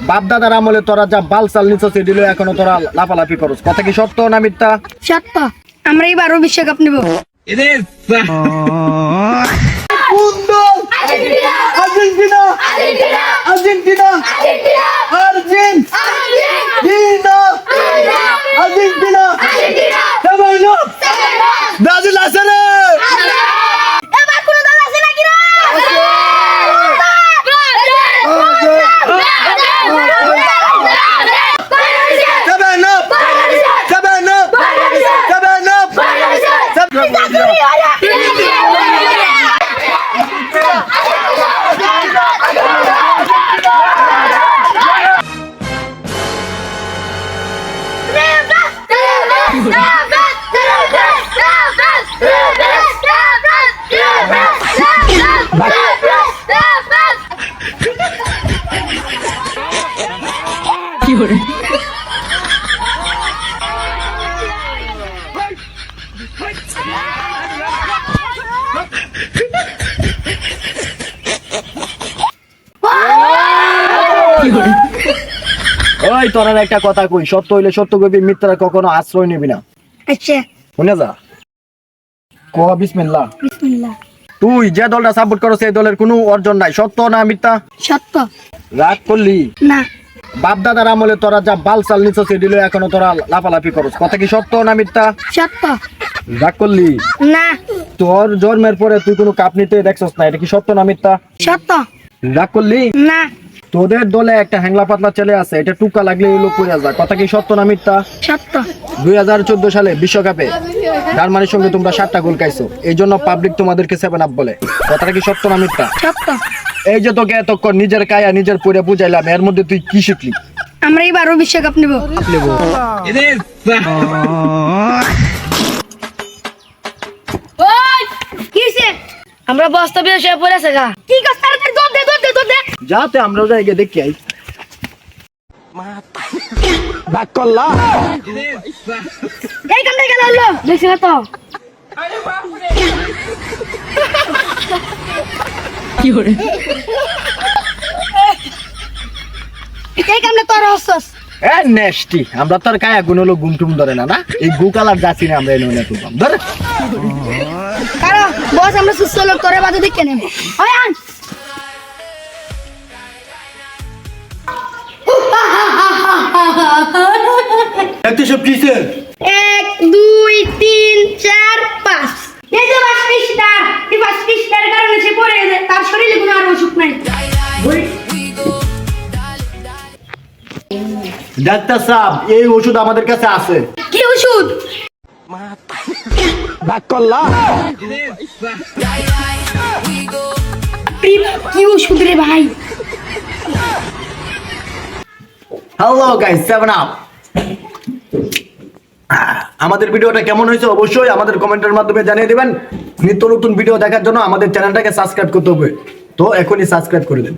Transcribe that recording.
বাপ দাদার আমলে তোরা যা বাল চাল নিচ্ছ দিল এখনো তোরা লাফালাফি করস, কথা কি সত্য না মিথ্যা? সত্য। আমরা এবারও বিশ্বকাপ নেব। আর্জেন্টিনা আর্জেন্টিনা আর্জেন্টিনা ব্রাজিল আছে রে। এবার কোন দল আছে নাকি রে? ওই তোরা একটা কথা কই, সত্য হইলে সত্য কইবি, মিথ্যা কখনো আশ্রয় নিবি না। আচ্ছা, শুনে যা, ক বিসমিল্লাহ। বিসমিল্লাহ। তুই যে দলটা সাপোর্ট করো সেই দলের কোনো অর্জন নাই, সত্য না মিথ্যা? সত্য। রাগ করলি? না। বাপ দাদার আমলে তোরা যা বাল চাল নিচ্ছ দিল এখনো তোরা লাফালাফি করস, কথা কি সত্য না মিথ্যা? সত্য। রাগ করলি? না। তোর জন্মের পরে তুই কোনো কাপ নিতে দেখছস না, এটা কি সত্য না মিথ্যা? সত্য। রাগ করলি? না। তোদের দলে একটা হ্যাংলা পাতলা ছেলে আছে, এটা টুকা লাগলে এই লোক পড়ে যায়, কথা কি সত্য না মিথ্যা? সত্য। 2014 সালে বিশ্বকাপে জার্মানির সঙ্গে তোমরা 7টা গোল খাইছো, এই জন্য পাবলিক তোমাদেরকে 7 আপ বলে, কথাটা কি সত্য না মিথ্যা? সত্য। এই যে তোকে এতক্ষণ নিজের কায়া নিজের পরে বুঝাইলাম, এর মধ্যে তুই কি শিখলি? আমরা এবারও বিশ্বকাপ নেব। আমরা বস্তা বেশে পড়েছে গা। কি কাজ তাড়াতাড়ি দৌড় দে দৌড় দে দৌড় দে। যাতে আমরাও যাই গিয়ে দেখি আই। বাক করলা এই কামটা গেল হলো দেখছ না তো? কি করে এই কামটা তোর হসস? এ নেস্টি, আমরা তো আর কায়া গুণ হলো গুমটুম ধরে না, না এই গু কালার যাচ্ছি না আমরা এনে তুললাম ধরে। কারণ বস আমরা সুস্থ লোক তোরে বাদে দেখে নেব। হয় আন এত সব কিসে? 1 2 3 4 5 এই যে বাসপিসটা, এই বাসপিসটার কারণে সে পড়ে গেছে, তার শরীরে কোনো আর অসুখ নাই। ডাক্তার সাহেব, এই ওষুধ আমাদের কাছে আছে। কি ওষুধ? বাক করলা কি ওষুধ রে ভাই? Hello guys, 7 up. আমাদের ভিডিওটা কেমন হয়েছে অবশ্যই আমাদের কমেন্টের মাধ্যমে জানিয়ে দিবেন। নিত্য নতুন ভিডিও দেখার জন্য আমাদের চ্যানেলটাকে সাবস্ক্রাইব করতে হবে, তো এখনই সাবস্ক্রাইব করে দেন।